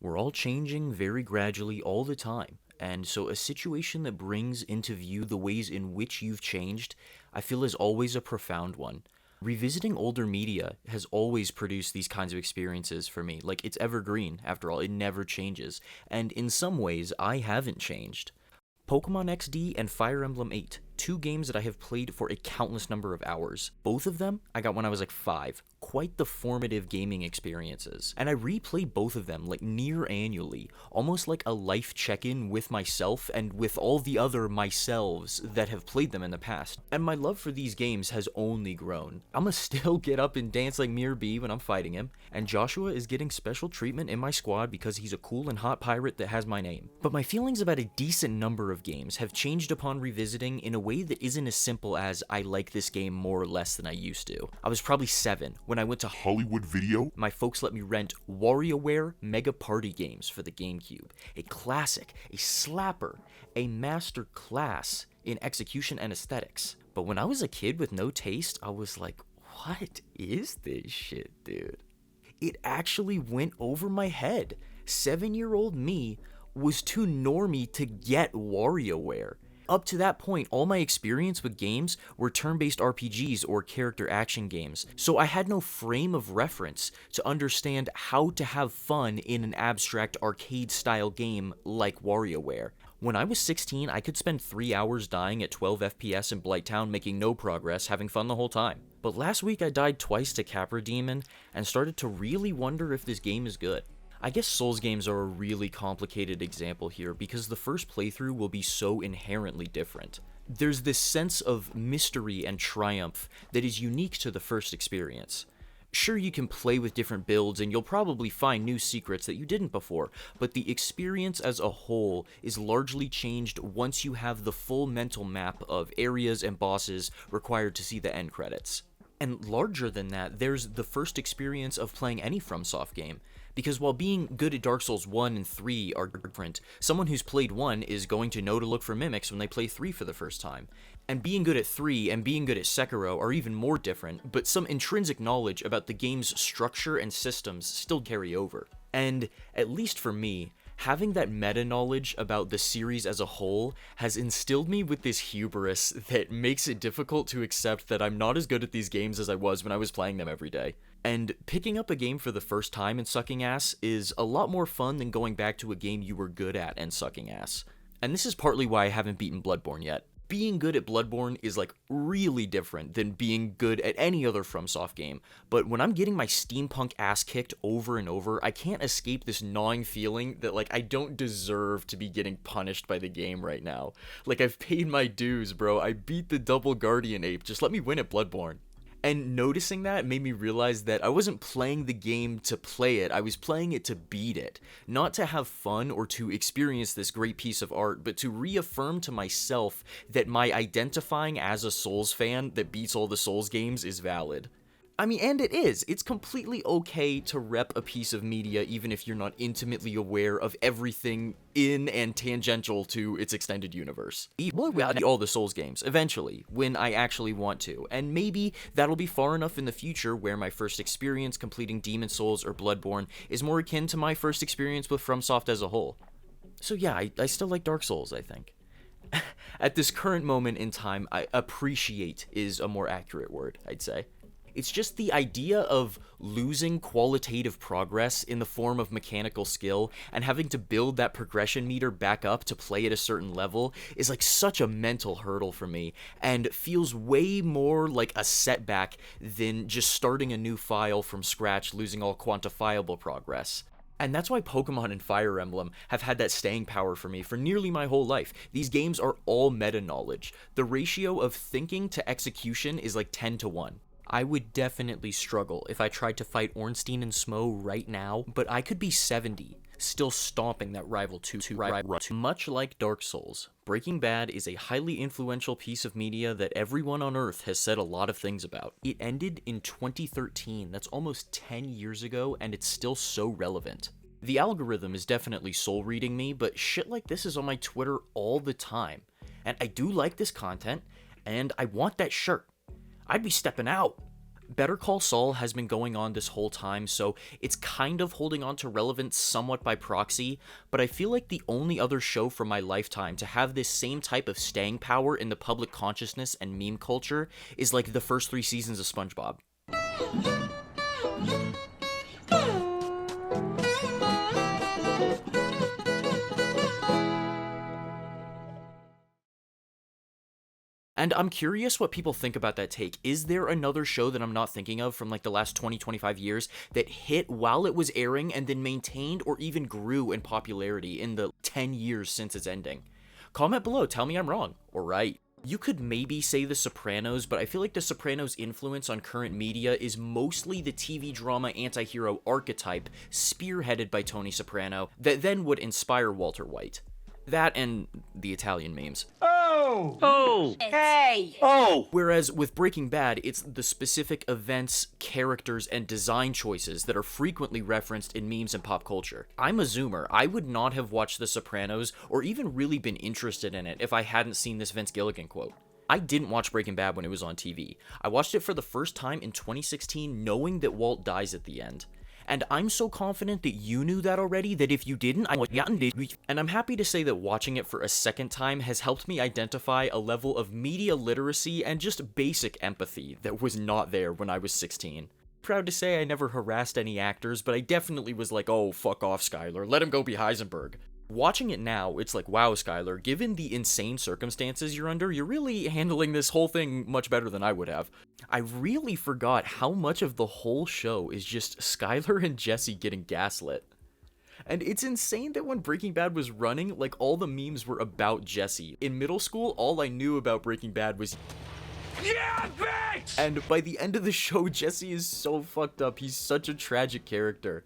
We're all changing very gradually all the time. And so, a situation that brings into view the ways in which you've changed, I feel is always a profound one. Revisiting older media has always produced these kinds of experiences for me. Like, it's evergreen, after all, it never changes. And in some ways, I haven't changed. Pokemon XD and Fire Emblem 8, two games that I have played for a countless number of hours. Both of them I got when I was like 5. Quite the formative gaming experiences. And I replay both of them like near annually, almost like a life check-in with myself and with all the other myselves that have played them in the past. And my love for these games has only grown. I'ma still get up and dance like Mirror B when I'm fighting him, and Joshua is getting special treatment in my squad because he's a cool and hot pirate that has my name. But my feelings about a decent number of games have changed upon revisiting in a way that isn't as simple as I like this game more or less than I used to. I was probably 7 when I went to Hollywood Video. My folks let me rent WarioWare Mega Party games for the GameCube. A classic, a slapper, a master class in execution and aesthetics. But when I was a kid with no taste, I was like, what is this shit, dude? It actually went over my head. 7-year-old me was too normie to get WarioWare. Up to that point, all my experience with games were turn-based RPGs or character action games, so I had no frame of reference to understand how to have fun in an abstract arcade-style game like WarioWare. When I was 16, I could spend 3 hours dying at 12 FPS in Blighttown making no progress, having fun the whole time. But last week I died twice to Capra Demon and started to really wonder if this game is good. I guess Souls games are a really complicated example here because the first playthrough will be so inherently different. There's this sense of mystery and triumph that is unique to the first experience. Sure, you can play with different builds and you'll probably find new secrets that you didn't before, but the experience as a whole is largely changed once you have the full mental map of areas and bosses required to see the end credits. And larger than that, there's the first experience of playing any FromSoft game. Because while being good at Dark Souls 1 and 3 are different, someone who's played 1 is going to know to look for mimics when they play 3 for the first time. And being good at 3 and being good at Sekiro are even more different, but some intrinsic knowledge about the game's structure and systems still carry over. And, at least for me, having that meta-knowledge about the series as a whole has instilled me with this hubris that makes it difficult to accept that I'm not as good at these games as I was when I was playing them every day. And picking up a game for the first time and sucking ass is a lot more fun than going back to a game you were good at and sucking ass. And this is partly why I haven't beaten Bloodborne yet. Being good at Bloodborne is like really different than being good at any other FromSoft game, but when I'm getting my steampunk ass kicked over and over, I can't escape this gnawing feeling that like I don't deserve to be getting punished by the game right now. Like I've paid my dues, bro. I beat the double guardian ape. Just let me win at Bloodborne. And noticing that made me realize that I wasn't playing the game to play it, I was playing it to beat it. Not to have fun or to experience this great piece of art, but to reaffirm to myself that my identifying as a Souls fan that beats all the Souls games is valid. I mean, and it is. It's completely okay to rep a piece of media even if you're not intimately aware of everything in and tangential to its extended universe. All the Souls games, eventually, when I actually want to. And maybe that'll be far enough in the future where my first experience completing Demon Souls or Bloodborne is more akin to my first experience with FromSoft as a whole. So yeah, I still like Dark Souls, I think. At this current moment in time, I appreciate is a more accurate word, I'd say. It's just the idea of losing qualitative progress in the form of mechanical skill and having to build that progression meter back up to play at a certain level is like such a mental hurdle for me and feels way more like a setback than just starting a new file from scratch, losing all quantifiable progress. And that's why Pokemon and Fire Emblem have had that staying power for me for nearly my whole life. These games are all meta-knowledge. The ratio of thinking to execution is like 10 to 1. I would definitely struggle if I tried to fight Ornstein and Smo right now, but I could be 70, still stomping that rival to much like Dark Souls. Breaking Bad is a highly influential piece of media that everyone on Earth has said a lot of things about. It ended in 2013, that's almost 10 years ago, and it's still so relevant. The algorithm is definitely soul-reading me, but shit like this is on my Twitter all the time. And I do like this content, and I want that shirt. I'd be stepping out. Better Call Saul has been going on this whole time, so it's kind of holding on to relevance somewhat by proxy, but I feel like the only other show from my lifetime to have this same type of staying power in the public consciousness and meme culture is like the first 3 seasons of SpongeBob. And I'm curious what people think about that take. Is there another show that I'm not thinking of from like the last 20, 25 years that hit while it was airing and then maintained or even grew in popularity in the 10 years since its ending? Comment below, tell me I'm wrong or right. You could maybe say The Sopranos, but I feel like The Sopranos' influence on current media is mostly the TV drama anti-hero archetype spearheaded by Tony Soprano that then would inspire Walter White. That and the Italian memes. Oh! Hey! Oh! Whereas with Breaking Bad, it's the specific events, characters, and design choices that are frequently referenced in memes and pop culture. I'm a zoomer. I would not have watched The Sopranos or even really been interested in it if I hadn't seen this Vince Gilligan quote. I didn't watch Breaking Bad when it was on TV. I watched it for the first time in 2016 knowing that Walt dies at the end. And I'm so confident that you knew that already that if you didn't, and I'm happy to say that watching it for a second time has helped me identify a level of media literacy and just basic empathy that was not there when I was 16. Proud to say I never harassed any actors, but I definitely was like, oh, fuck off, Skyler, let him go be Heisenberg. Watching it now, it's like, wow, Skyler, given the insane circumstances you're under, you're really handling this whole thing much better than I would have. I really forgot how much of the whole show is just Skyler and Jesse getting gaslit. And it's insane that when Breaking Bad was running, like, all the memes were about Jesse. In middle school, all I knew about Breaking Bad was, yeah, bitch! And by the end of the show, Jesse is so fucked up. He's such a tragic character.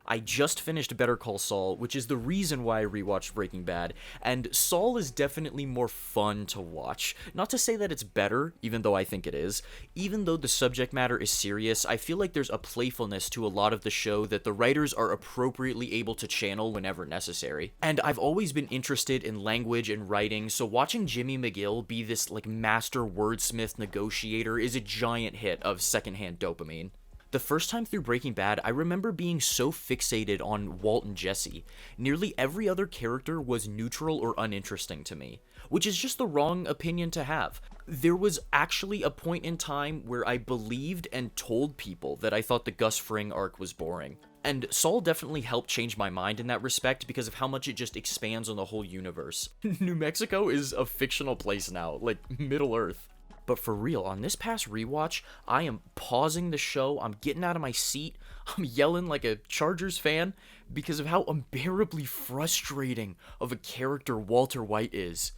I just finished Better Call Saul, which is the reason why I rewatched Breaking Bad, and Saul is definitely more fun to watch. Not to say that it's better, even though I think it is. Even though the subject matter is serious, I feel like there's a playfulness to a lot of the show that the writers are appropriately able to channel whenever necessary. And I've always been interested in language and writing, so watching Jimmy McGill be this like master wordsmith negotiator is a giant hit of secondhand dopamine. The first time through Breaking Bad, I remember being so fixated on Walt and Jesse. Nearly every other character was neutral or uninteresting to me, which is just the wrong opinion to have. There was actually a point in time where I believed and told people that I thought the Gus Fring arc was boring. And Saul definitely helped change my mind in that respect because of how much it just expands on the whole universe. New Mexico is a fictional place now, like Middle Earth. But for real, on this past rewatch, I am pausing the show, I'm getting out of my seat, I'm yelling like a Chargers fan because of how unbearably frustrating of a character Walter White is.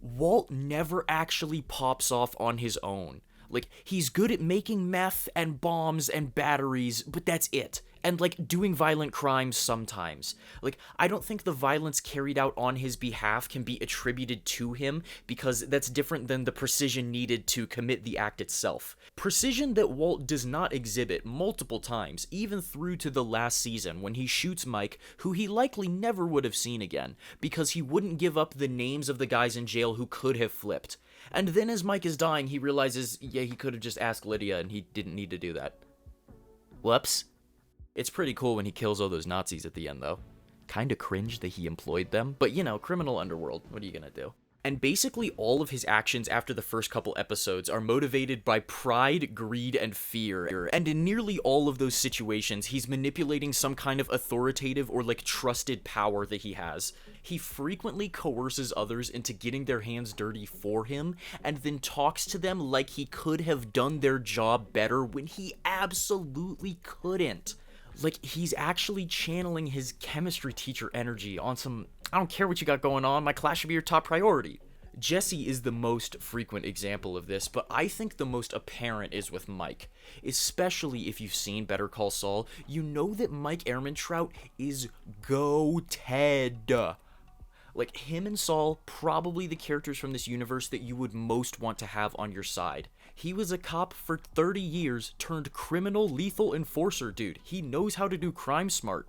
Walt never actually pops off on his own. Like, he's good at making meth and bombs and batteries, but that's it. And, like, doing violent crimes sometimes. Like, I don't think the violence carried out on his behalf can be attributed to him, because that's different than the precision needed to commit the act itself. Precision that Walt does not exhibit multiple times, even through to the last season, when he shoots Mike, who he likely never would have seen again, because he wouldn't give up the names of the guys in jail who could have flipped. And then as Mike is dying, he realizes, yeah, he could have just asked Lydia, and he didn't need to do that. Whoops. It's pretty cool when he kills all those Nazis at the end, though. Kinda cringe that he employed them, but you know, criminal underworld, what are you gonna do? And basically all of his actions after the first couple episodes are motivated by pride, greed, and fear. And in nearly all of those situations, he's manipulating some kind of authoritative or like trusted power that he has. He frequently coerces others into getting their hands dirty for him, and then talks to them like he could have done their job better when he absolutely couldn't. Like, he's actually channeling his chemistry teacher energy on some, I don't care what you got going on, my class should be your top priority. Jesse is the most frequent example of this, but I think the most apparent is with Mike. Especially if you've seen Better Call Saul, you know that Mike Ehrmantraut is goated. Like, him and Saul, probably the characters from this universe that you would most want to have on your side. He was a cop for 30 years, turned criminal lethal enforcer, dude. He knows how to do crime smart.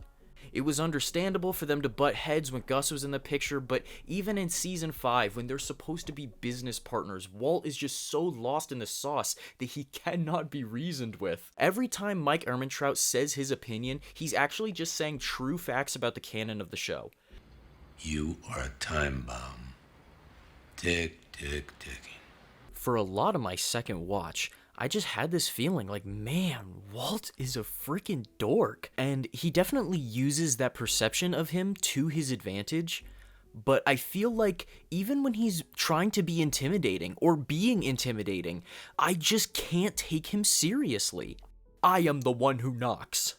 It was understandable for them to butt heads when Gus was in the picture, but even in season 5, when they're supposed to be business partners, Walt is just so lost in the sauce that he cannot be reasoned with. Every time Mike Ehrmantraut says his opinion, he's actually just saying true facts about the canon of the show. You are a time bomb. Tick, tick, ticking. For a lot of my second watch, I just had this feeling like, man, Walt is a freaking dork. And he definitely uses that perception of him to his advantage. But I feel like even when he's trying to be intimidating or being intimidating, I just can't take him seriously. I am the one who knocks.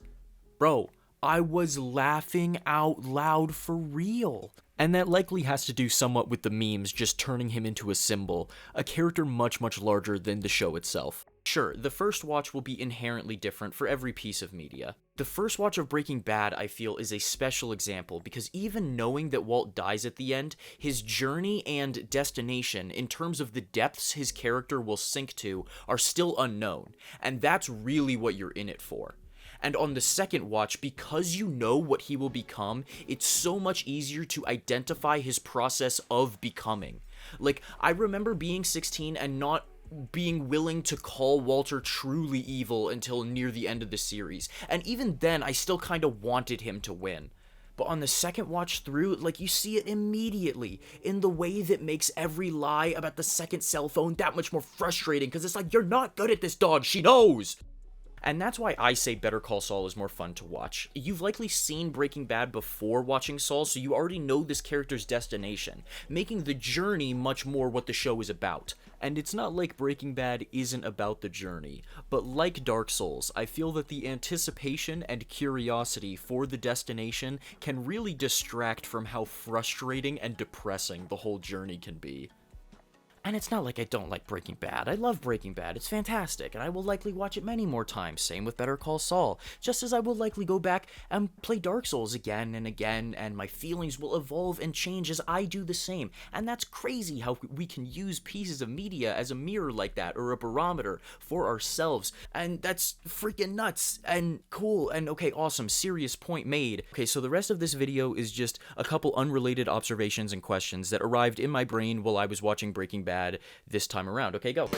Bro, I was laughing out loud for real. And that likely has to do somewhat with the memes just turning him into a symbol, a character much, much larger than the show itself. Sure, the first watch will be inherently different for every piece of media. The first watch of Breaking Bad, I feel, is a special example because even knowing that Walt dies at the end, his journey and destination, in terms of the depths his character will sink to, are still unknown. And that's really what you're in it for. And on the second watch, because you know what he will become, it's so much easier to identify his process of becoming. Like, I remember being 16 and not being willing to call Walter truly evil until near the end of the series. And even then, I still kind of wanted him to win. But on the second watch through, like, you see it immediately in the way that makes every lie about the second cell phone that much more frustrating, because it's like, you're not good at this, dog, she knows! And that's why I say Better Call Saul is more fun to watch. You've likely seen Breaking Bad before watching Saul, so you already know this character's destination, making the journey much more what the show is about. And it's not like Breaking Bad isn't about the journey, but like Dark Souls, I feel that the anticipation and curiosity for the destination can really distract from how frustrating and depressing the whole journey can be. And it's not like I don't like Breaking Bad. I love Breaking Bad. It's fantastic, and I will likely watch it many more times. Same with Better Call Saul. Just as I will likely go back and play Dark Souls again and again, and my feelings will evolve and change as I do the same. And that's crazy how we can use pieces of media as a mirror like that, or a barometer for ourselves. And that's freaking nuts and cool and okay, awesome. Serious point made. Okay, so the rest of this video is just a couple unrelated observations and questions that arrived in my brain while I was watching Breaking Bad this time around. Okay, go.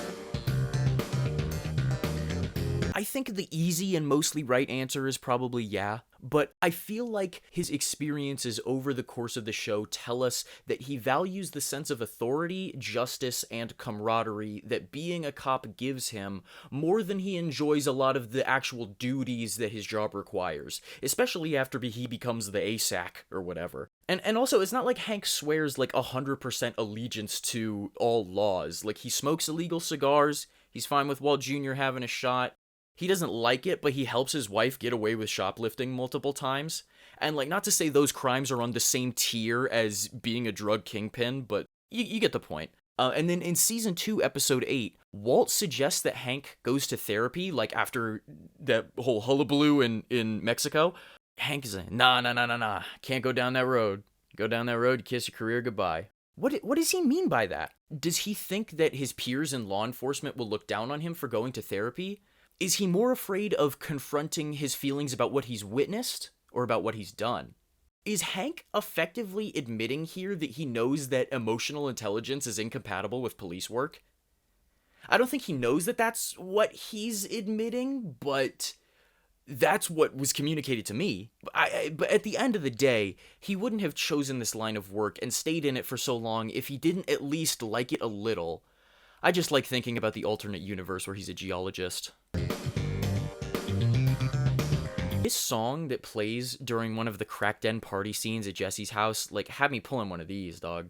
I think the easy and mostly right answer is probably yeah, but I feel like his experiences over the course of the show tell us that he values the sense of authority, justice, and camaraderie that being a cop gives him more than he enjoys a lot of the actual duties that his job requires, especially after he becomes the ASAC or whatever. And also, it's not like Hank swears like 100% allegiance to all laws. Like, he smokes illegal cigars, he's fine with Walt Jr. having a shot, he doesn't like it, but he helps his wife get away with shoplifting multiple times. And, like, not to say those crimes are on the same tier as being a drug kingpin, but you get the point. And then in Season 2, Episode 8, Walt suggests that Hank goes to therapy, like, after that whole hullabaloo in Mexico. Hank is like, nah, can't go down that road. Go down that road, kiss your career goodbye. What does he mean by that? Does he think that his peers in law enforcement will look down on him for going to therapy? Is he more afraid of confronting his feelings about what he's witnessed or about what he's done? Is Hank effectively admitting here that he knows that emotional intelligence is incompatible with police work? I don't think he knows that that's what he's admitting, but that's what was communicated to me. But at the end of the day, he wouldn't have chosen this line of work and stayed in it for so long if he didn't at least like it a little. I just like thinking about the alternate universe where he's a geologist. This song that plays during one of the crack den party scenes at Jesse's house, like, had me pulling one of these, dog.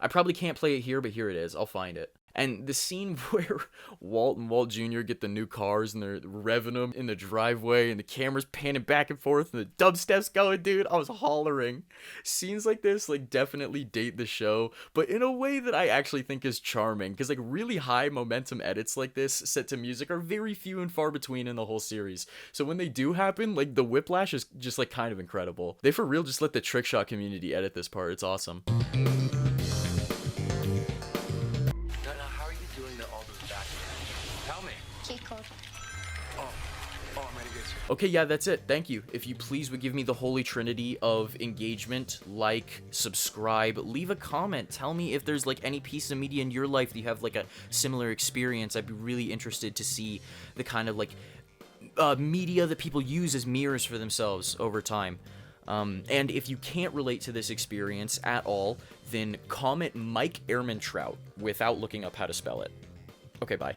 I probably can't play it here, but here it is. I'll find it. And the scene where Walt and Walt Jr. get the new cars and they're revving them in the driveway and the camera's panning back and forth and the dubstep's going, dude, I was hollering. Scenes like this, like, definitely date the show, but in a way that I actually think is charming, because, like, really high momentum edits like this set to music are very few and far between in the whole series. So when they do happen, like, the whiplash is just, like, kind of incredible. They for real just let the Trickshot community edit this part. It's awesome. Tell me. Cheat code. Oh, I'm ready to get you. Okay, yeah, that's it. Thank you. If you please would give me the holy trinity of engagement, like, subscribe, leave a comment. Tell me if there's, like, any piece of media in your life that you have, like, a similar experience. I'd be really interested to see the kind of, like, media that people use as mirrors for themselves over time. And if you can't relate to this experience at all, then comment Mike Ehrmantraut without looking up how to spell it. Okay, bye.